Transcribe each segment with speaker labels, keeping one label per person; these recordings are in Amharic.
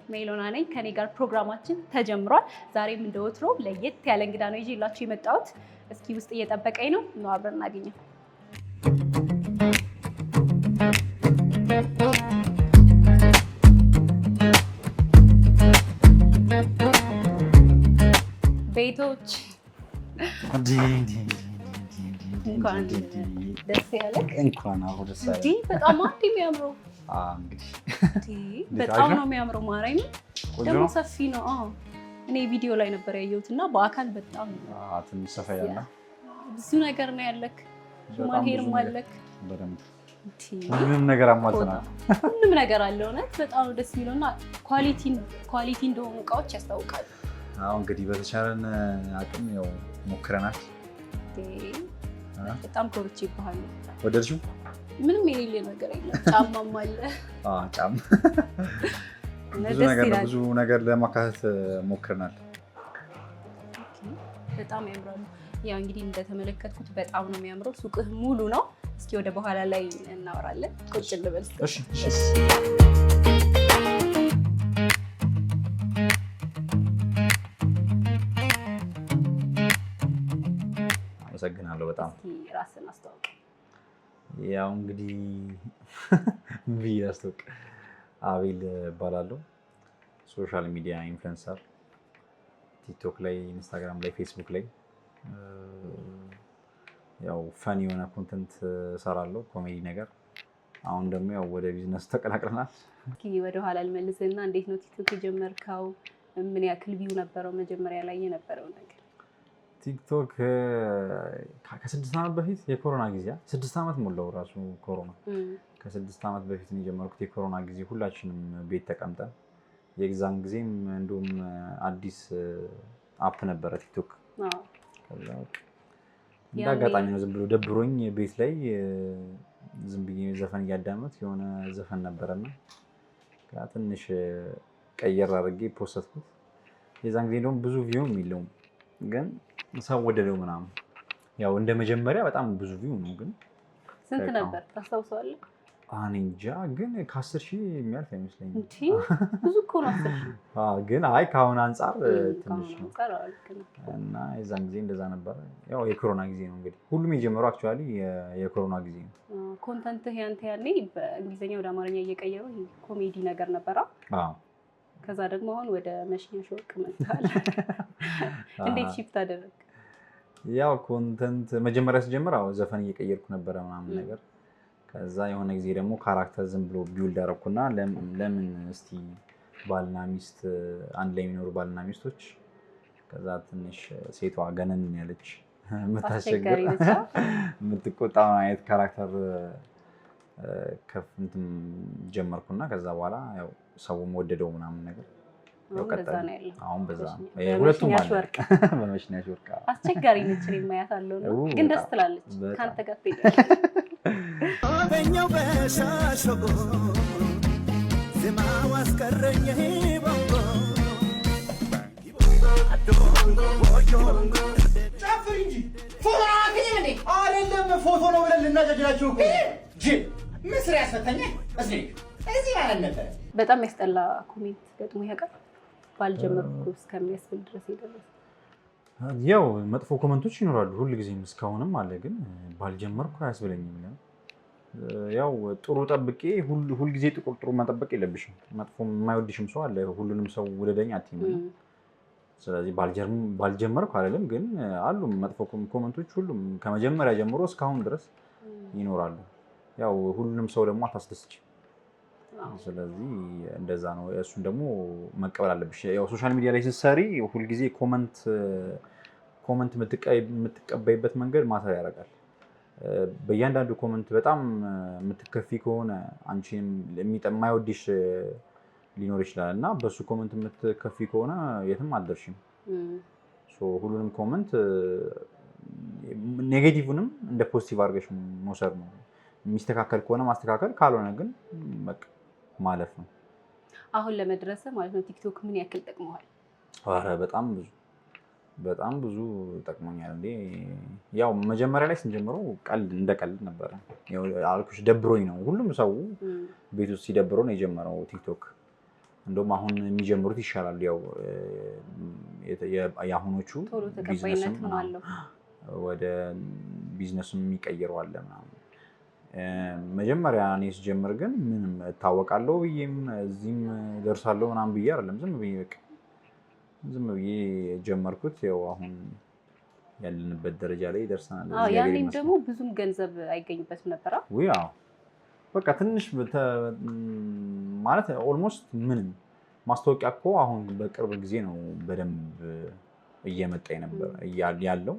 Speaker 1: ሜሎና ነኝ። ከኔ ጋር ፕሮግራማችን ተጀምሯል። ዛሬም እንደወትሮ ለየት ያለ እንግዳ ነው ይዤላችሁ የመጣሁት። እስኪ ውስጥ እየጠበቀኝ ነው አብረን እናገኘው። ቤቶች እንኳን ደስ ያለህ።
Speaker 2: እንኳን አሁን ደስ ያለህ።
Speaker 1: በጣም የሚያምረው በጣም ነው የሚያምረው። ማርያም ደግሞ ሰፊ ነው። እኔ ቪዲዮ ላይ ነበር ያየሁት እና በአካል በጣም
Speaker 2: ትንሽ ሰፋ ያለ
Speaker 1: ብዙ ነገር ነው ያለክ። ማሄርም አለክ።
Speaker 2: በደንብ ሁሉም ነገር አሟልተናል።
Speaker 1: ሁሉም ነገር አለ። እውነት በጣም ደስ የሚለውና ኳሊቲ እንደሆኑ እቃዎች ያስታውቃሉ።
Speaker 2: አሁን እንግዲህ በተቻለን አቅም ያው ሞክረናል።
Speaker 1: በጣም ኮርቼ ይባላል።
Speaker 2: ወደድሽው?
Speaker 1: ምንም የሌለ ነገር የለም። ጫማም አለ።
Speaker 2: ጫማ ብዙ ነገር ለማካተት ሞክረናል።
Speaker 1: በጣም ያምራሉ። ያው እንግዲህ እንደተመለከትኩት በጣም ነው የሚያምረው። ሱቅህ ሙሉ ነው። እስኪ ወደ በኋላ ላይ እናወራለን። ቁጭ ልበል።
Speaker 2: እሺ። አመሰግናለሁ በጣም።
Speaker 1: እስኪ ራስን አስተዋውቅ።
Speaker 2: ያው እንግዲህ ብዬ አስተዋውቅ። አቤል እባላለሁ። ሶሻል ሚዲያ ኢንፍሉዌንሰር፣ ቲክቶክ ላይ፣ ኢንስታግራም ላይ፣ ፌስቡክ ላይ ያው ፈን የሆነ ኮንተንት እሰራለሁ፣ ኮሜዲ ነገር። አሁን ደግሞ ያው ወደ ቢዝነስ ተቀላቅለናል።
Speaker 1: እስኪ ወደ ኋላ ልመልስና እንዴት ነው ቲክቶክ የጀመርከው? ምን ያክል ቪው ነበረው መጀመሪያ ላይ የነበረው ነገር?
Speaker 2: ቲክቶክ ከ6 ዓመት በፊት የኮሮና ጊዜ 6 ዓመት ሞላው ራሱ ኮሮና። ከ6 ዓመት በፊት ነው የጀመርኩት። የኮሮና ጊዜ ሁላችንም ቤት ተቀምጠን የኤግዛም ጊዜም እንደውም አዲስ አፕ ነበረ ቲክቶክ። ከዛ እንደ አጋጣሚ ነው ዝም ብሎ ደብሮኝ ቤት ላይ ዝም ብዬ ዘፈን እያዳመጥኩ የሆነ ዘፈን ነበረና ትንሽ ቀየር አድርጌ ፖስትኩት። የዛን ጊዜ እንደውም ብዙ ቪው የለውም ግን ሰው ወደደው ምናምን። ያው እንደ መጀመሪያ በጣም ብዙ ቪው ነው ግን
Speaker 1: ስንት ነበር ታስታውሳለህ?
Speaker 2: እኔ እንጃ ግን ከ10,000 የሚያልፍ አይመስለኝም።
Speaker 1: ብዙ እኮ ነው 10,000።
Speaker 2: ግን አይ ከአሁን አንጻር ትንሽ ነው እና የዛን ጊዜ እንደዛ ነበር። ያው የኮሮና ጊዜ ነው እንግዲህ ሁሉም የጀመረው አክቹዋሊ የኮሮና ጊዜ ነው።
Speaker 1: ኮንተንትህ ያንተ ያኔ በእንግሊዝኛ ወደ አማርኛ እየቀየሩ ኮሜዲ ነገር ነበራ። ከዛ ደግሞ አሁን ወደ መሽኛ ሾርቅ መጥቷል። እንዴት ሺፍት አደረግ?
Speaker 2: ያው ኮንተንት መጀመሪያ ሲጀምር ዘፈን እየቀየርኩ ነበረ ምናምን ነገር። ከዛ የሆነ ጊዜ ደግሞ ካራክተር ዝም ብሎ ቢውልድ አደረኩና ለምን እስቲ ባልና ሚስት አንድ ላይ የሚኖሩ ባልና ሚስቶች ከዛ ትንሽ ሴቷ ገነን ያለች የምታስቸግር የምትቆጣ አይነት ካራክተር ከፍንትም ጀመርኩና ከዛ በኋላ ያው ሰውም ወደደው ምናምን ነገር ያው ቀጠለ። አሁን በዛ ሁለቱም አለ። በመሽናሽ ወርቃ
Speaker 1: አስቸጋሪ ነች። እኔ ማያታለሁ ግን ደስ ትላለች። ካንተ ጋር ትሄዳለች።
Speaker 3: በኛው በሻሾጎ ዝማው አስቀረኝ ቦንጎ
Speaker 4: ጨፍር እንጂ ፎቶ አገኘ አይደለም። ፎቶ ነው ብለን ልናጃጅላችሁ እኮ ምን ስራ ያስፈታኛል? እዚህ ማለት ነበር።
Speaker 1: በጣም ያስጠላ ኮሜንት ገጥሞ ያውቃል? ባልጀመርኩ እስከሚያስብል ድረስ የደረሰ
Speaker 2: ያው መጥፎ ኮሜንቶች ይኖራሉ ሁልጊዜም እስካሁንም አለ። ግን ባልጀመርኩ አያስብለኝም። ያው ጥሩ ጠብቄ ሁልጊዜ ጥሩ መጠበቅ የለብሽም። መጥፎ የማይወድሽም ሰው አለ። ሁሉንም ሰው ውደደኝ አትይም። ስለዚህ ባልጀመርኩ አይደለም ግን አሉ መጥፎ ኮሜንቶች ሁሉም ከመጀመሪያ ጀምሮ እስካሁን ድረስ ይኖራሉ። ያው ሁሉንም ሰው ደግሞ አታስደስች። ስለዚህ እንደዛ ነው። እሱን ደግሞ መቀበል አለብሽ። ያው ሶሻል ሚዲያ ላይ ስትሰሪ ሁልጊዜ ኮመንት የምትቀበይበት መንገድ ማተር ያደርጋል። በእያንዳንዱ ኮመንት በጣም የምትከፊ ከሆነ አንቺን የማይወድሽ ሊኖር ይችላል እና በሱ ኮመንት የምትከፊ ከሆነ የትም አልደርሽም። ሁሉንም ኮመንት ኔጌቲቭንም እንደ ፖዚቲቭ አድርገሽ መውሰድ ነው። የሚስተካከል ከሆነ ማስተካከል፣ ካልሆነ ግን በቃ ማለፍ ነው።
Speaker 1: አሁን ለመድረስ ማለት ነው ቲክቶክ ምን ያክል ጠቅመዋል?
Speaker 2: ኧረ በጣም ብዙ ጠቅሞኛል። እንዴ ያው መጀመሪያ ላይ ስንጀምረው እንደ ቀልድ ነበረ። ያው አልኩሽ ደብሮኝ ነው። ሁሉም ሰው ቤት ውስጥ ሲደብረው ነው የጀመረው ቲክቶክ እንደውም አሁን የሚጀምሩት ይሻላል ያው ያሁኖቹ ቢዝነስም አለው ወደ ቢዝነስም የሚቀየሩ አለ ምናምን መጀመሪያ እኔ ስጀምር ግን ምንም እታወቃለሁ ብዬም እዚህም ደርሳለሁ ምናምን ብዬ አይደለም ዝም ብዬ ጀመርኩት ያው አሁን ያለንበት ደረጃ ላይ ደርሰናል
Speaker 1: ያኔም ደግሞ ብዙም ገንዘብ አይገኝበትም ነበር
Speaker 2: አዎ በቃ ትንሽ ማለት ኦልሞስት ምንም ማስታወቂያ እኮ አሁን በቅርብ ጊዜ ነው በደንብ እየመጣ ነበር ያለው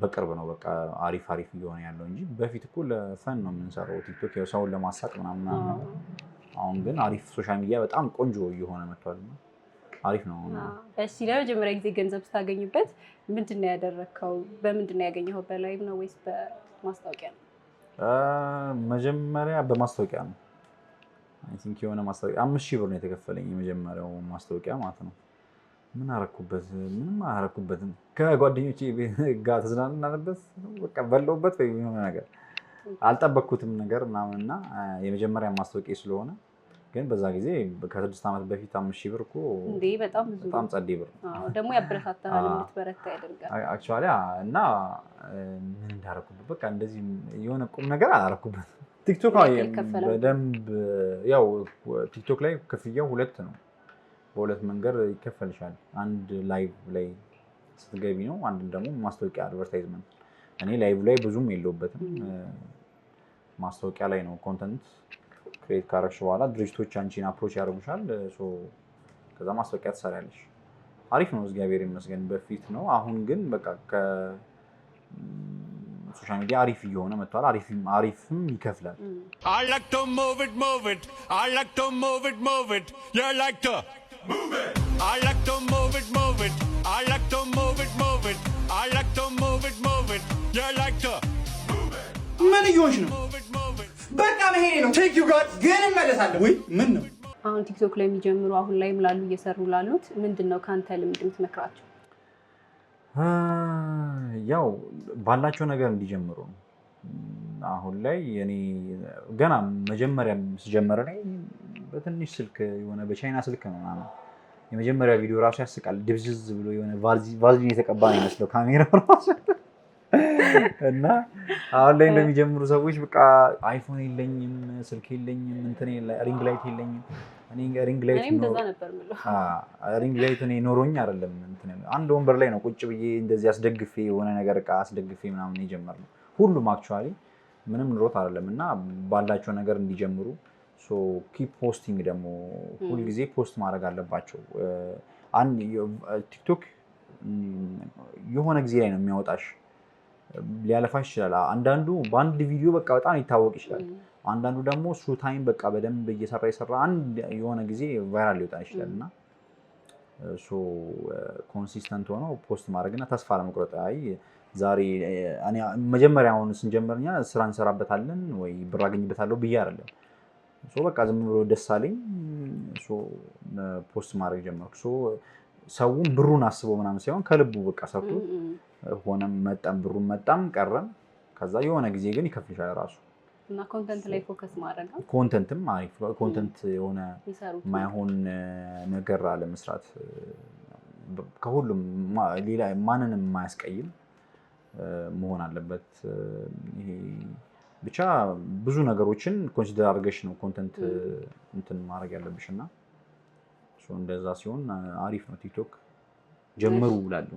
Speaker 2: በቅርብ ነው በቃ አሪፍ እየሆነ ያለው እንጂ በፊት እኮ ለፈን ነው የምንሰራው ቲክቶክ ያው ሰውን ለማሳቅ ምናምን ነው አሁን ግን አሪፍ ሶሻል ሚዲያ በጣም ቆንጆ እየሆነ መጥቷል አሪፍ ነው
Speaker 1: እሺ ለመጀመሪያ ጊዜ ገንዘብ ስታገኝበት ምንድነው ያደረከው በምንድነው ያገኘው በላይቭ ነው ወይስ በማስታወቂያ ነው
Speaker 2: መጀመሪያ በማስታወቂያ ነው አይ ቲንክ የሆነ ማስታወቂያ 5000 ብር ነው የተከፈለኝ የመጀመሪያው ማስታወቂያ ማለት ነው ምን አረኩበትም ከጓደኞቼ ጋር ተዝናናንበት በቃ በለውበት ወይ የሆነ ነገር አልጠበቅኩትም ነገር ምናምንና የመጀመሪያ ማስታወቂያ ስለሆነ ግን በዛ ጊዜ ከ6 ዓመት በፊት 5000 ብር እኮ
Speaker 1: እንዴ በጣም
Speaker 2: ጸዴ ብር
Speaker 1: ደግሞ ያበረታታል እንድትበረታ ያደርጋል
Speaker 2: አክቹአሊ እና ምን እንዳረኩበት በቃ እንደዚህ የሆነ ቁም ነገር አላረኩበት ቲክቶክ በደንብ ያው ቲክቶክ ላይ ክፍያው ሁለት ነው በሁለት መንገድ ይከፈልሻል አንድ ላይቭ ላይ ስትገቢ ነው አንድ ደግሞ ማስታወቂያ አድቨርታይዝመንት እኔ ላይቭ ላይ ብዙም የለውበትም ማስታወቂያ ላይ ነው ኮንተንት ክሬት ካረግሽ በኋላ ድርጅቶች አንቺን አፕሮች ያደርጉሻል ከዛ ማስታወቂያ ትሰሪያለሽ አሪፍ ነው እግዚአብሔር ይመስገን በፊት ነው አሁን ግን በቃ ሶሻል ሚዲያ አሪፍ እየሆነ መጥቷል አሪፍም ይከፍላል
Speaker 5: I like to move it I like to move it you like to move it I like to move it I like to move it I like to move it you like to move it
Speaker 4: ምን ይሆንሽ ነው በቃ መሄዴ ነው ቴክ ዩ ጋድ ግን እመለሳለሁ ወይ ምን ነው
Speaker 1: አሁን ቲክቶክ ላይ የሚጀምሩ አሁን ላይም ላሉ እየሰሩ ላሉት ምንድነው ካንተ ልምድ የምትመክራቸው
Speaker 2: ያው ባላቸው ነገር እንዲጀምሩ ነው አሁን ላይ እኔ ገና መጀመሪያ ስጀምር ላይ በትንሽ ስልክ የሆነ በቻይና ስልክ ነው ማለት የመጀመሪያ ቪዲዮ ራሱ ያስቃል ድብዝዝ ብሎ የሆነ ቫዝሊን የተቀባ ነው የሚመስለው ካሜራው ራሱ እና አሁን ላይ እንደሚጀምሩ ሰዎች በቃ አይፎን የለኝም ስልክ የለኝም እንትን ሪንግ ላይት የለኝም እኔ ሪንግ ላይት እኔ ኖሮኝ አይደለም እንትን አንድ ወንበር ላይ ነው ቁጭ ብዬ እንደዚህ አስደግፌ የሆነ ነገር ዕቃ አስደግፌ ምናምን የጀመርነው ሁሉም አክቹአሊ ምንም ኖሮት አይደለም እና ባላቸው ነገር እንዲጀምሩ ሶ ኪፕ ፖስቲንግ ደግሞ ሁሉ ጊዜ ፖስት ማድረግ አለባቸው አንድ ቲክቶክ የሆነ ጊዜ ላይ ነው የሚያወጣሽ ሊያለፋሽ ይችላል አንዳንዱ በአንድ ቪዲዮ በቃ በጣም ይታወቅ ይችላል አንዳንዱ ደግሞ ሱ ታይም በቃ በደንብ እየሰራ አንድ የሆነ ጊዜ ቫይራል ሊወጣ ይችላልና ሶ ኮንሲስተንት ሆኖ ፖስት ማድረግና ተስፋ ለመቁረጥ አይ ዛሬ እኔ መጀመሪያውን ስንጀምርኛ ስራ እንሰራበታለን ወይ ብር አገኝበታለሁ ብዬ አይደለም ሶ በቃ ዝም ብሎ ደስ አለኝ ሶ ፖስት ማድረግ ጀመርኩ ሶ ሰውን ብሩን አስቦ ምናምን ሳይሆን ከልቡ በቃ ሰርቶ ሆነም መጣም ብሩን መጣም ቀረም ከዛ የሆነ ጊዜ ግን ይከፍልሻል ራሱ
Speaker 1: እና ኮንተንት ላይ ፎከስ ማድረግ
Speaker 2: ኮንተንትም አሪፍ ኮንተንት የሆነ ማይሆን ነገር አለ መስራት ከሁሉም ሌላ ማንንም ማያስቀይም መሆን አለበት ይሄ ብቻ ብዙ ነገሮችን ኮንሲደር አድርገሽ ነው ኮንተንት እንትን ማድረግ ያለብሽና እንደዛ ሲሆን አሪፍ ነው ቲክቶክ ጀምሩ እላለሁ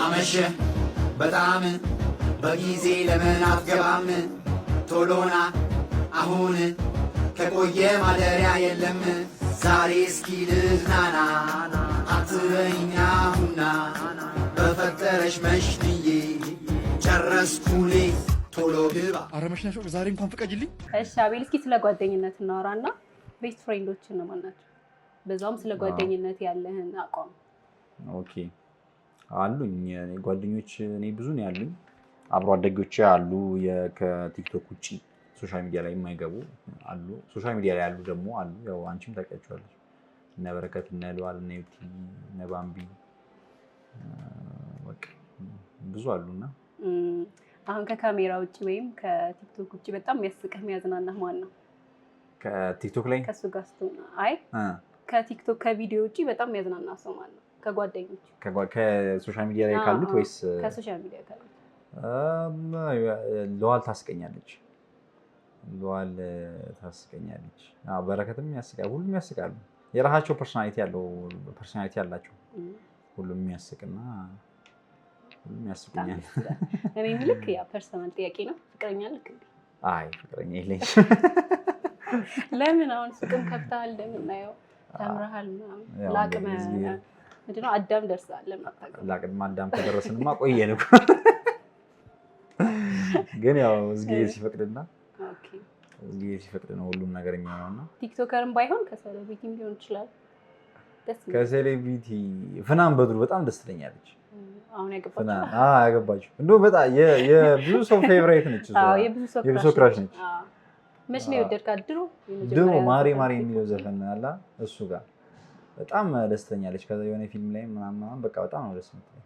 Speaker 3: አመሸ በጣም በጊዜ ለምን አትገባም ቶሎና አሁን ከቆየ ማደሪያ የለም ዛሬ እስኪ ልዝናና አትበኛ ሁና በፈጠረሽ መሽትዬ ጨረስኩኔ ቶሎ ግባ
Speaker 5: ኧረ መሽናሾ ዛሬ እንኳን ፍቀጅልኝ
Speaker 1: እሺ አቤል እስኪ ስለ ጓደኝነት እናወራና ቤስት ፍሬንዶች እነማን ናቸው በዛውም ስለ ጓደኝነት ያለህን አቋም
Speaker 2: ኦኬ አሉኝ ጓደኞች እኔ ብዙ ነው ያሉኝ አብሮ አደጎቼ አሉ ከቲክቶክ ውጪ ሶሻል ሚዲያ ላይ የማይገቡ አሉ ሶሻል ሚዲያ ላይ ያሉ ደግሞ አሉ ያው አንቺም ታውቂያቸዋለሽ እነ በረከት እነ ለዋል እነ ዩቲ እነ ባምቢ በቃ ብዙ አሉና
Speaker 1: አሁን ከካሜራ ውጪ ወይም ከቲክቶክ ውጪ በጣም የሚያስቅህ የሚያዝናናህ ማን ነው
Speaker 2: ከቲክቶክ ላይ
Speaker 1: ከሱ ጋር ስትሆን አይ ከቲክቶክ ከቪዲዮ ውጪ በጣም የሚያዝናና ሰው ማለት ነው ከጓደኞች
Speaker 2: ከሶሻል ሚዲያ ላይ ካሉት ወይስ
Speaker 1: ከሶሻል ሚዲያ ካሉት?
Speaker 2: ለዋል ታስቀኛለች። ለዋል ታስቀኛለች። በረከትም ያስቃል። ሁሉም ያስቃሉ። የራሳቸው ፐርሶናሊቲ አላቸው። ሁሉም የሚያስቅና ሁሉም ያስቁኛል።
Speaker 1: እኔ ልክ ያ ፐርሰናል ጥያቄ ነው። ፍቅረኛ ልክ እንዴ?
Speaker 2: አይ ፍቅረኛ የለኝ።
Speaker 1: ለምን አሁን ሱቅም ከፍተሃል እንደምናየው ተምረሃል ምናምን ለአቅመ ምንድን ነው አዳም ደርሰሃል። ለምን አታውቅም?
Speaker 2: ለአቅመ አዳም ከደረስንማ ቆየን እኮ። ግን ያው እዝጌ ሲፈቅድና እዝጌ ሲፈቅድ ነው ሁሉም ነገር የሚሆነውና
Speaker 1: ቲክቶከርም ባይሆን ከሴሌብሪቲም ሊሆን ይችላል።
Speaker 2: ከሴሌብሪቲ ፍናን በድሩ በጣም ደስ ትለኛለች።
Speaker 1: አሁን ያገባችው
Speaker 2: ያገባችው እንደው በጣም የብዙ ሰው ፌቨራይት ነች። የብዙ ሰው ክራሽ ነች።
Speaker 1: መች ነው የወደድካት?
Speaker 2: ድሮ ማሬ ማሬ የሚለው ዘፈን አላ እሱ ጋር በጣም ደስ ትለኛለች። ከዛ የሆነ ፊልም ላይ ምናምን በቃ በጣም ነው ደስ የምትለኝ።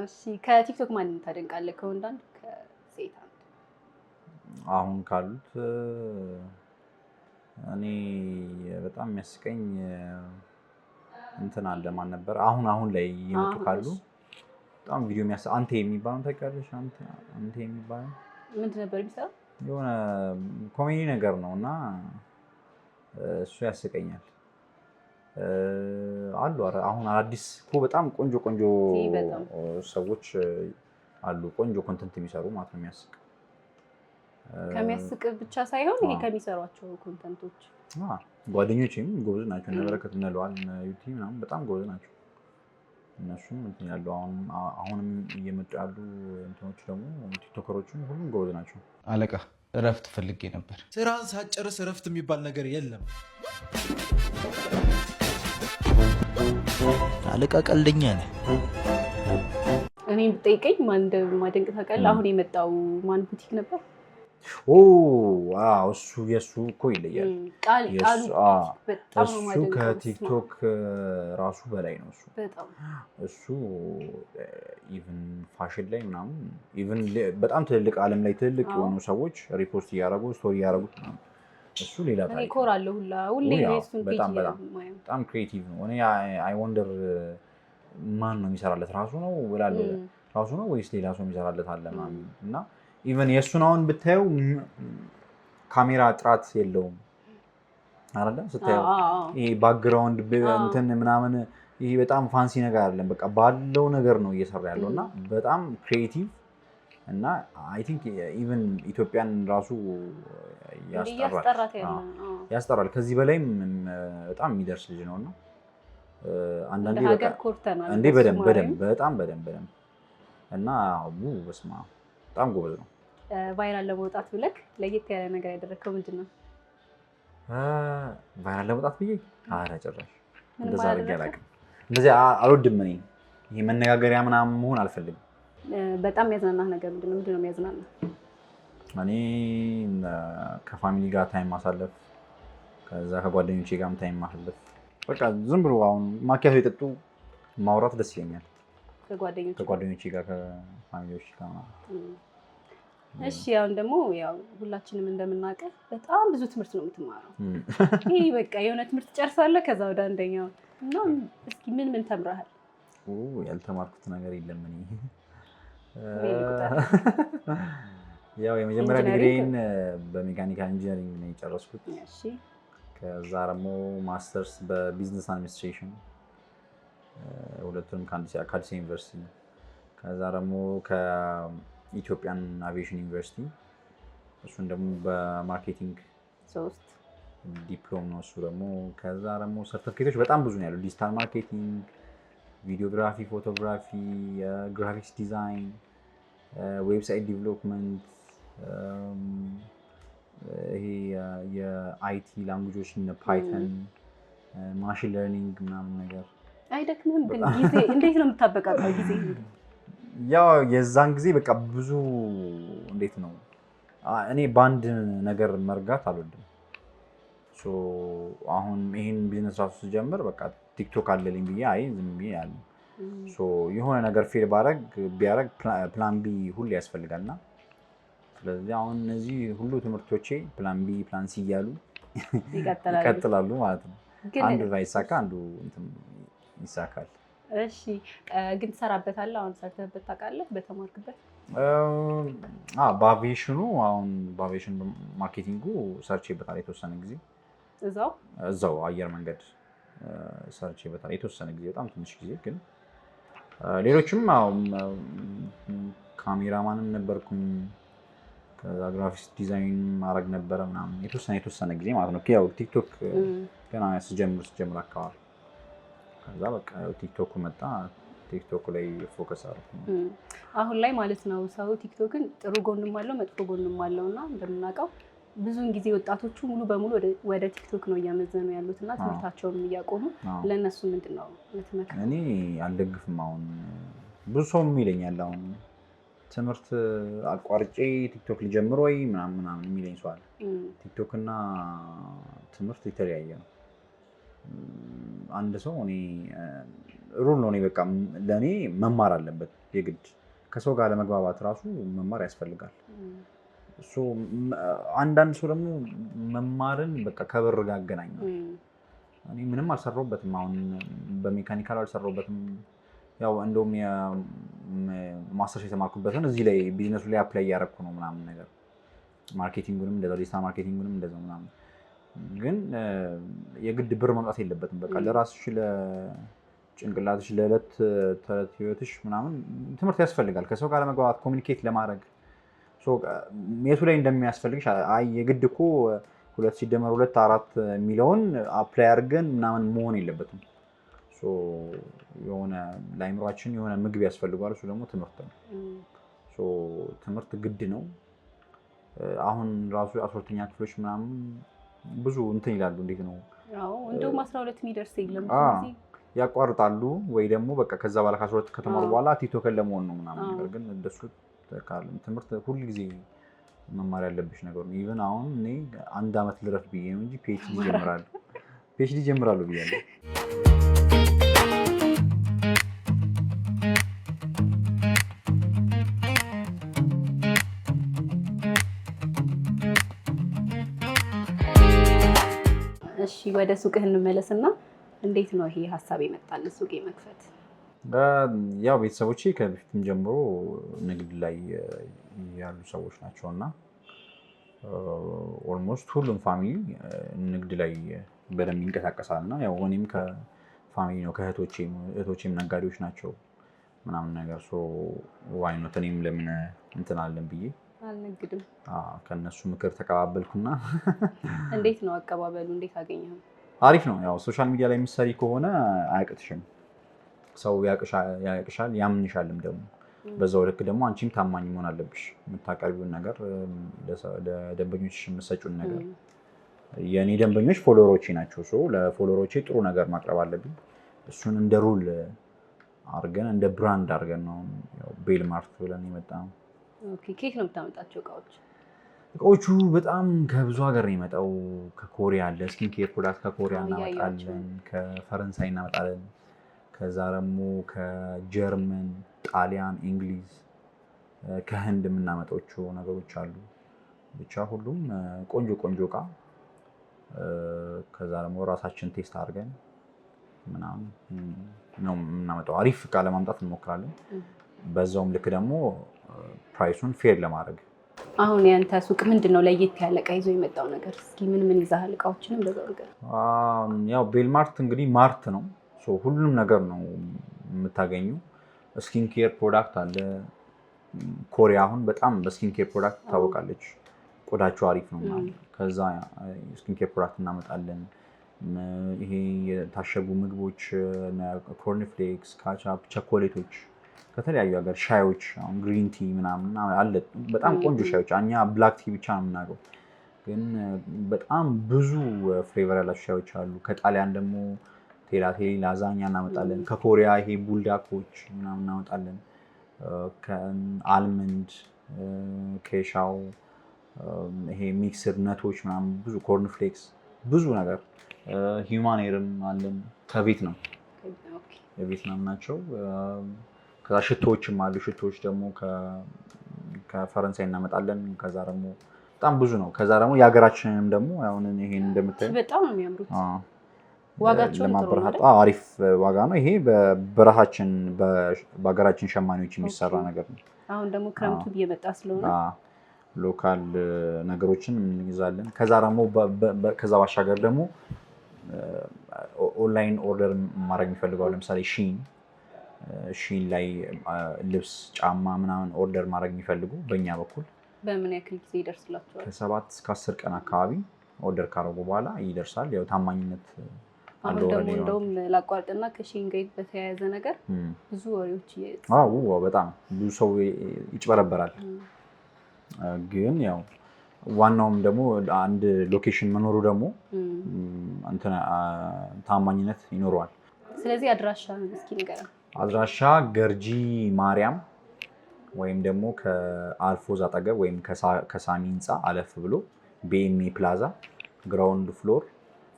Speaker 1: እሺ ከቲክቶክ ማንን ታደንቃለህ? ከወንድ አንድ ከሴት አንድ?
Speaker 2: አሁን ካሉት እኔ በጣም የሚያስቀኝ እንትን አለ። ማን ነበር አሁን ላይ የመጡ ካሉ በጣም ቪዲዮ አንተ የሚባለው ታውቂያለሽ? አንተ የሚባለው
Speaker 1: ምንድን ነበር የሚሰራው?
Speaker 2: የሆነ ኮሜዲ ነገር ነው እና እሱ ያስቀኛል። አሉ አሁን አዲስ እኮ በጣም ቆንጆ ሰዎች አሉ፣ ቆንጆ ኮንተንት የሚሰሩ ማለት ነው። የሚያስቅ
Speaker 1: ከሚያስቅ ብቻ ሳይሆን ይሄ ከሚሰሯቸው ኮንተንቶች
Speaker 2: ጓደኞቼም ጎበዝ ናቸው። እነ በረከት እነ ለዋል እነ ዩቲ ምናምን በጣም ጎበዝ ናቸው። እነሱም እንትን ያሉ አሁንም እየመጡ ያሉ እንትኖች ደግሞ ቲክቶከሮችም ሁሉም ጎበዝ ናቸው።
Speaker 6: አለቃ እረፍት ፈልጌ ነበር።
Speaker 7: ስራን ሳጨርስ እረፍት የሚባል ነገር የለም።
Speaker 6: አለቃ ቀልደኛ ነህ።
Speaker 1: እኔ ብጠይቀኝ ማን እንደማደንቅ ታውቃለህ? አሁን የመጣው ማን ቡቲክ ነበር?
Speaker 2: እሱ የእሱ እኮ ይለያል። እሱ ከቲክቶክ ራሱ በላይ ነው። እሱ ኢቭን ፋሽን ላይ ምናምን ኢቭን በጣም ትልልቅ ዓለም ላይ ትልልቅ የሆኑ ሰዎች ሪፖስት እያደረጉ ስቶሪ እያደረጉት ምናምን እሱ ሌላ ታሪክ
Speaker 1: እኮራለሁ ሁሌ እሱን
Speaker 2: በጣም ክሬቲቭ ነው። እኔ አይ ወንደር ማን ነው የሚሰራለት? ራሱ ነው እላለሁ። ራሱ ነው ወይስ ሌላ ሰው የሚሰራለት አለ ምናምን እና ኢቨን የእሱን አሁን ብታየው ካሜራ ጥራት የለውም አይደለ? ስታየው ይሄ ባክግራውንድ እንትን ምናምን ይሄ በጣም ፋንሲ ነገር አይደለም። በቃ ባለው ነገር ነው እየሰራ ያለው እና በጣም ክሪኤቲቭ እና አይ ቲንክ ኢቨን ኢትዮጵያን ራሱ ያስጠራል። ከዚህ በላይም በጣም የሚደርስ ልጅ ነው እና አንዳንዴ እንዴ በደንብ እና በስማ በጣም ጎበዝ ነው።
Speaker 1: ቫይራል ለመውጣት ብለህ ለየት ያለ ነገር ያደረግከው ምንድን ነው?
Speaker 2: ቫይራል ለመውጣት ብዬ ኧረ ጭራሽ እንደዛ አድርጌ አላውቅም። እንደዚህ አልወድም። እኔ ይሄ መነጋገሪያ ምናምን መሆን አልፈልግም።
Speaker 1: በጣም የሚያዝናናህ ነገር ምንድን ነው የሚያዝናናህ?
Speaker 2: እኔ ከፋሚሊ ጋር ታይም ማሳለፍ፣ ከዛ ከጓደኞቼ ጋርም ታይም ማሳለፍ። በቃ ዝም ብሎ አሁን ማኪያቶ የጠጡ ማውራት ደስ ይለኛል ከጓደኞቼ ጋር ከፋሚሊዎች ጋር ማለት።
Speaker 1: እሺ አሁን ደግሞ ያው ሁላችንም እንደምናውቀው በጣም ብዙ ትምህርት ነው የምትማረው። ይሄ በቃ የሆነ ትምህርት ጨርሳለህ ከዛ ወደ አንደኛው እና እስኪ ምን ተምረሃል?
Speaker 2: ያልተማርኩት ነገር የለም። እኔ ያው የመጀመሪያ ዲግሪን በሜካኒካል ኢንጂነሪንግ ነው የጨረስኩት።
Speaker 1: እሺ
Speaker 2: ከዛ ደግሞ ማስተርስ በቢዝነስ አድሚኒስትሬሽን ሁለቱንም ከአዲስ ዩኒቨርሲቲ። ከዛ ደግሞ ከኢትዮጵያን አቪዬሽን ዩኒቨርሲቲ እሱን ደግሞ በማርኬቲንግ ዲፕሎም ነው እሱ ደግሞ። ከዛ ደግሞ ሰርቲፊኬቶች በጣም ብዙ ነው ያለው። ዲጂታል ማርኬቲንግ፣ ቪዲዮግራፊ፣ ፎቶግራፊ፣ ግራፊክስ ዲዛይን፣ ዌብሳይት ዲቨሎፕመንት፣ ይሄ የአይቲ ላንጉጆች ፓይተን፣ ማሽን ለርኒንግ ምናምን ነገር።
Speaker 1: አይደክምህም? ግን ጊዜ እንዴት ነው የምታበቃቀው ጊዜ?
Speaker 2: ያው የዛን ጊዜ በቃ ብዙ እንዴት ነው እኔ በአንድ ነገር መርጋት አልወድም። አሁን ይሄን ቢዝነስ ራሱ ስጀምር በቃ ቲክቶክ አለልኝ ብዬ ዝም ብዬ ያለ የሆነ ነገር ፌል ቢያደርግ ፕላን ቢ ሁሌ ያስፈልጋልና ስለዚህ አሁን እነዚህ ሁሉ ትምህርቶቼ ፕላን ቢ ፕላን ሲ እያሉ ይቀጥላሉ ማለት ነው። አንዱ ባይሳካ አንዱ ይሳካል።
Speaker 1: እሺ ግን ትሰራበታለህ? አሁን ሰርተህበት ታውቃለህ? በተማርክበት?
Speaker 2: በአቪዬሽን ማርኬቲንጉ ሰርቼበታል የተወሰነ ጊዜ። እዛው አየር መንገድ ሰርቼበታል የተወሰነ ጊዜ፣ በጣም ትንሽ ጊዜ። ግን ሌሎችም ካሜራማንም ነበርኩኝ፣ ከዛ ግራፊክስ ዲዛይን ማድረግ ነበረ ምናምን የተወሰነ ጊዜ ማለት ነው። ያው ቲክቶክ ገና ስጀምር አካባቢ ከዛ በቃ ቲክቶክ መጣ። ቲክቶክ ላይ ፎከስ አደረኩ።
Speaker 1: አሁን ላይ ማለት ነው ሰው ቲክቶክን ጥሩ ጎንም አለው መጥፎ ጎንም አለው እና እንደምናውቀው ብዙውን ጊዜ ወጣቶቹ ሙሉ በሙሉ ወደ ቲክቶክ ነው እያመዘኑ ያሉት እና ትምህርታቸውን እያቆሙ ለእነሱ ምንድን ነው የምትመክረው?
Speaker 2: እኔ አልደግፍም። አሁን ብዙ ሰው ይለኛል አሁን ትምህርት አቋርጬ ቲክቶክ ልጀምር ወይ ምናምን የሚለኝ ሰው አለ። ቲክቶክ እና ትምህርት የተለያየ ነው። አንድ ሰው እኔ ሩል ነው በቃ ለእኔ መማር አለበት የግድ። ከሰው ጋር ለመግባባት ራሱ መማር ያስፈልጋል። አንዳንድ ሰው ደግሞ መማርን በቃ ከብር ጋር ያገናኛል። እኔ ምንም አልሰራሁበትም። አሁን በሜካኒካል አልሰራሁበትም። ያው እንደውም ማስተርስ የተማርኩበትን እዚህ ላይ ቢዝነሱ ላይ አፕላይ እያደረኩ ነው ምናምን ነገር። ማርኬቲንጉንም እንደዛው ዲጂታል ማርኬቲንጉንም እንደዛው ምናምን። ግን የግድ ብር መምጣት የለበትም። በቃ ለራስሽ ለጭንቅላትሽ ለዕለት ተዕለት ህይወትሽ ምናምን ትምህርት ያስፈልጋል። ከሰው ጋር ለመግባባት ኮሚኒኬት ለማድረግ የቱ ላይ እንደሚያስፈልግሽ የግድ እኮ 2 ሲደመር 2 4 የሚለውን አፕላይ አድርገን ምናምን መሆን የለበትም። የሆነ ለአይምሯችን የሆነ ምግብ ያስፈልገዋል። እሱ ደግሞ ትምህርት ነው። ትምህርት ግድ ነው። አሁን ራሱ 12ኛ ክፍሎች ምናምን ብዙ እንትን ይላሉ። እንዴት ነው
Speaker 1: እንደውም 12 የሚደርስ የለም
Speaker 2: ያቋርጣሉ። ወይ ደግሞ በቃ ከዛ በኋላ ከ12 ከተማሩ በኋላ ቲክቶክን ለመሆን ነው ምናምን ነገር። ግን እንደሱ ትምህርት ሁል ጊዜ መማር ያለብሽ ነገር ነው። ኢቨን አሁን እኔ 1 ዓመት ልረፍ ብዬ ነው እንጂ ፒኤችዲ ጀምራለሁ ብያለሁ።
Speaker 1: እሺ ወደ ሱቅህ እንመለስና እንዴት ነው ይሄ ሀሳብ የመጣል ሱቅ የመክፈት?
Speaker 2: ያው ቤተሰቦቼ ከበፊትም ጀምሮ ንግድ ላይ ያሉ ሰዎች ናቸው እና ኦልሞስት ሁሉም ፋሚሊ ንግድ ላይ በደንብ ይንቀሳቀሳል እና ያው እኔም ከፋሚሊ ነው። እህቶቼም ነጋዴዎች ናቸው ምናምን ነገር። ዋይ ኖት እኔም ለምን እንትን አለን ብዬ
Speaker 1: አልነግድም።
Speaker 2: ከነሱ ምክር ተቀባበልኩና።
Speaker 1: እንዴት ነው አቀባበሉ? እንዴት አገኘኸው?
Speaker 2: አሪፍ ነው። ያው ሶሻል ሚዲያ ላይ የምትሰሪ ከሆነ አያቅትሽም። ሰው ያቅሻል ያምንሻልም ደግሞ። በዛው ልክ ደግሞ አንቺም ታማኝ መሆን አለብሽ። የምታቀርቢውን ነገር ለደንበኞችሽ የምትሰጪውን ነገር። የእኔ ደንበኞች ፎሎወሮቼ ናቸው። ለፎሎወሮቼ ጥሩ ነገር ማቅረብ አለብኝ። እሱን እንደ ሩል አድርገን እንደ ብራንድ አድርገን ነው ቤል ማርት ብለን የመጣ ነው።
Speaker 1: ኬክ ነው የምታመጣቸው እቃዎች?
Speaker 2: እቃዎቹ በጣም ከብዙ ሀገር ነው የመጣው። ከኮሪያ አለ ስኪን ኬር ፕሮዳክት ከኮሪያ እናመጣለን፣ ከፈረንሳይ እናመጣለን፣ ከዛ ደግሞ ከጀርመን፣ ጣሊያን፣ እንግሊዝ፣ ከህንድ የምናመጣቸው ነገሮች አሉ። ብቻ ሁሉም ቆንጆ እቃ። ከዛ ደግሞ ራሳችን ቴስት አድርገን ምናምን ነው የምናመጣው። አሪፍ እቃ ለማምጣት እንሞክራለን። በዛውም ልክ ደግሞ ፕራይሱን ፌር ለማድረግ።
Speaker 1: አሁን ያንተ ሱቅ ምንድን ነው ለየት ያለ እቃ ይዞ የመጣው ነገር? እስኪ ምን ይዛሃል? እቃዎችንም በዛው ነገር።
Speaker 2: ያው ቤል ማርት እንግዲህ ማርት ነው። ሁሉንም ነገር ነው የምታገኙ። ስኪን ኬር ፕሮዳክት አለ። ኮሪያ አሁን በጣም በስኪን ኬር ፕሮዳክት ትታወቃለች። ቆዳቸው አሪፍ ነው ማለት። ከዛ ስኪን ኬር ፕሮዳክት እናመጣለን። ይሄ የታሸጉ ምግቦች፣ ኮርንፍሌክስ፣ ካቻፕ፣ ቸኮሌቶች ከተለያዩ ሀገር፣ ሻዮች፣ አሁን ግሪን ቲ ምናምን አለ። በጣም ቆንጆ ሻዮች። እኛ ብላክ ቲ ብቻ ነው የምናውቀው፣ ግን በጣም ብዙ ፍሌቨር ያላቸው ሻዮች አሉ። ከጣሊያን ደግሞ ቴላቴሊ ላዛኛ እናመጣለን። ከኮሪያ ይሄ ቡልዳኮች ምናምን እናመጣለን። ከአልመንድ ኬሻው፣ ይሄ ሚክስድ ነቶች ምናምን ብዙ ኮርንፍሌክስ፣ ብዙ ነገር። ሂውማን ኤርም አለን። ከቤት ነው የቪየትናም ናቸው። ከዛ ሽቶዎችም አሉ። ሽቶዎች ደግሞ ከፈረንሳይ እናመጣለን። ከዛ ደግሞ በጣም ብዙ ነው። ከዛ ደግሞ የሀገራችንንም ደግሞ አሁን ይሄን እንደምታዩ
Speaker 1: በጣም ነው የሚያምሩት። ዋጋቸውም ጥሩ ነው።
Speaker 2: አሪፍ ዋጋ ነው። ይሄ በራሳችን በሀገራችን ሸማኔዎች የሚሰራ ነገር ነው።
Speaker 1: አሁን ደግሞ ክረምቱ እየመጣ ስለሆነ
Speaker 2: ሎካል ነገሮችን እንይዛለን። ከዛ ደግሞ ከዛ ባሻገር ደግሞ ኦንላይን ኦርደር ማድረግ የሚፈልገው ለምሳሌ ሺን ላይ ልብስ፣ ጫማ ምናምን ኦርደር ማድረግ የሚፈልጉ በእኛ በኩል
Speaker 1: በምን ያክል ጊዜ ይደርስላቸዋል?
Speaker 2: ከ7 እስከ 10 ቀን አካባቢ ኦርደር ካደረጉ በኋላ ይደርሳል። ያው ታማኝነት
Speaker 1: አለው። ደግሞ እንደውም ላቋርጥና ከሺን ጋር በተያያዘ ነገር ብዙ ወሬዎች
Speaker 2: በጣም ብዙ ሰው ይጭበረበራል። ግን ያው ዋናውም ደግሞ አንድ ሎኬሽን መኖሩ ደግሞ ታማኝነት ይኖረዋል።
Speaker 1: ስለዚህ አድራሻ እስኪ ንገረን።
Speaker 2: አድራሻ ገርጂ ማርያም ወይም ደግሞ ከአልፎዝ አጠገብ ወይም ከሳሚ ህንፃ አለፍ ብሎ BMA ፕላዛ ግራውንድ ፍሎር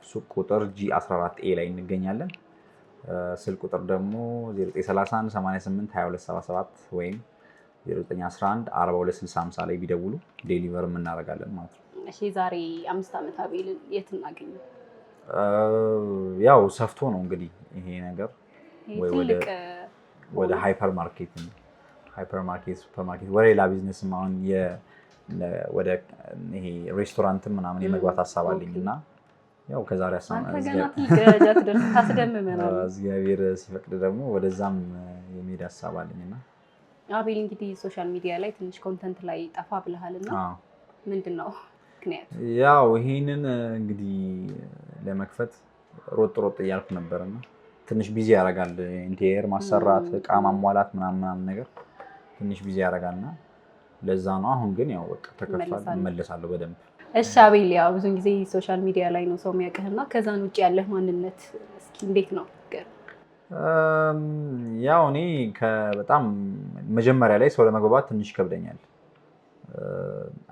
Speaker 2: ሱቅ ቁጥር G14A ላይ እንገኛለን። ስልክ ቁጥር ደግሞ 0931 88 2277 ወይም 0911 4260 ላይ ቢደውሉ ዴሊቨር እናደርጋለን ማለት ነው።
Speaker 1: እሺ ዛሬ 5 ዓመት አቤልን የት እናገኘው?
Speaker 2: ያው ሰፍቶ ነው እንግዲህ ይሄ ነገር ወደ ሃይፐር ማርኬት ሱፐርማርኬት ወደ ሌላ ቢዝነስም አሁን ወደ ይሄ ሬስቶራንት ምናምን የመግባት ሀሳብ አለኝ እና ያው ከዛሬ እግዚአብሔር ሲፈቅድ ደግሞ ወደዛም የሚሄድ ሀሳብ አለኝና
Speaker 1: አቤል እንግዲህ ሶሻል ሚዲያ ላይ ትንሽ ኮንተንት ላይ ጠፋ ብለሃልና ምንድነው ምክንያቱ?
Speaker 2: ያው ይሄንን እንግዲህ ለመክፈት ሮጥ እያልኩ ነበርና ትንሽ ቢዚ ያደርጋል። ኢንቴሪየር ማሰራት፣ እቃ ማሟላት ምናምን ነገር ትንሽ ቢዚ ያደርጋልና ለዛ ነው። አሁን ግን ያው በቃ ተከፍቷል፣ እመለሳለሁ በደንብ። እሺ
Speaker 1: አቤል፣ ያው ብዙ ጊዜ ሶሻል ሚዲያ ላይ ነው ሰው የሚያውቅህና ከዛን ውጭ ያለህ ማንነት እስኪ እንዴት ነው?
Speaker 2: ያው እኔ በጣም መጀመሪያ ላይ ሰው ለመግባባት ትንሽ ይከብደኛል።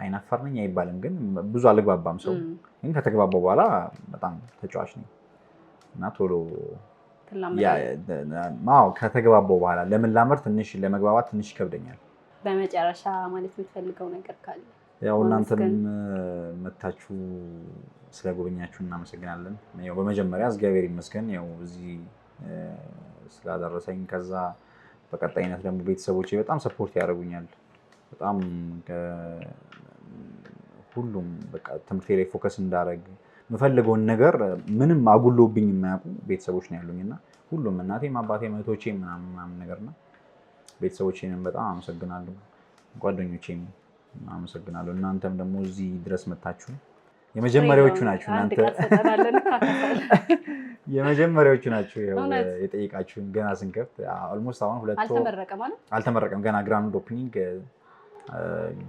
Speaker 2: አይናፋር ነኝ አይባልም፣ ግን ብዙ አልግባባም ሰው። ግን ከተግባባው በኋላ በጣም ተጫዋች ነኝ እና ቶሎ ከተግባባው በኋላ ለመላመድ ትንሽ ለመግባባት ትንሽ ይከብደኛል።
Speaker 1: በመጨረሻ ማለት የምትፈልገው ነገር ካለ?
Speaker 2: ያው እናንተም መታችሁ ስለጎበኛችሁ እናመሰግናለን። ያው በመጀመሪያ እግዚአብሔር ይመስገን ያው እዚህ ስላደረሰኝ። ከዛ በቀጣይነት ደግሞ ቤተሰቦቼ በጣም ሰፖርት ያደርጉኛል። በጣም ሁሉም በቃ ትምህርቴ ላይ ፎከስ እንዳደረግ የምፈልገውን ነገር ምንም አጉሎብኝ የማያውቁ ቤተሰቦች ነው ያሉኝና ሁሉም እናቴም አባቴም እህቶቼም ምናምን ነገርና ቤተሰቦቼንም በጣም አመሰግናለሁ። ጓደኞቼም አመሰግናለሁ። እናንተም ደግሞ እዚህ ድረስ መታችሁ የመጀመሪያዎቹ ናችሁ። እናንተ የመጀመሪያዎቹ ናችሁ የጠየቃችሁን ገና ስንከፍት ኦልሞስት አሁን 2 ወር አልተመረቀም ገና ግራንድ ኦፕኒንግ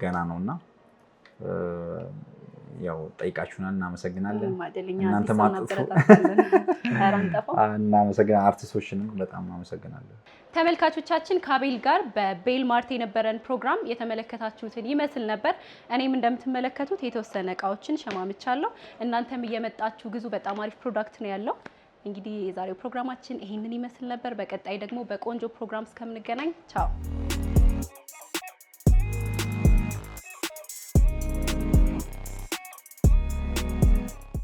Speaker 2: ገና ነውና ያው ጠይቃችሁናል፣ እናመሰግናለን። እናንተ እናመሰግናለን። አርቲስቶችንም በጣም እናመሰግናለን።
Speaker 1: ተመልካቾቻችን ከአቤል ጋር በቤል ማርት የነበረን ፕሮግራም የተመለከታችሁትን ይመስል ነበር። እኔም እንደምትመለከቱት የተወሰነ እቃዎችን ሸማምቻለሁ። እናንተም እየመጣችሁ ግዙ። በጣም አሪፍ ፕሮዳክት ነው ያለው። እንግዲህ የዛሬው ፕሮግራማችን ይሄንን ይመስል ነበር። በቀጣይ ደግሞ በቆንጆ ፕሮግራም እስከምንገናኝ ቻው።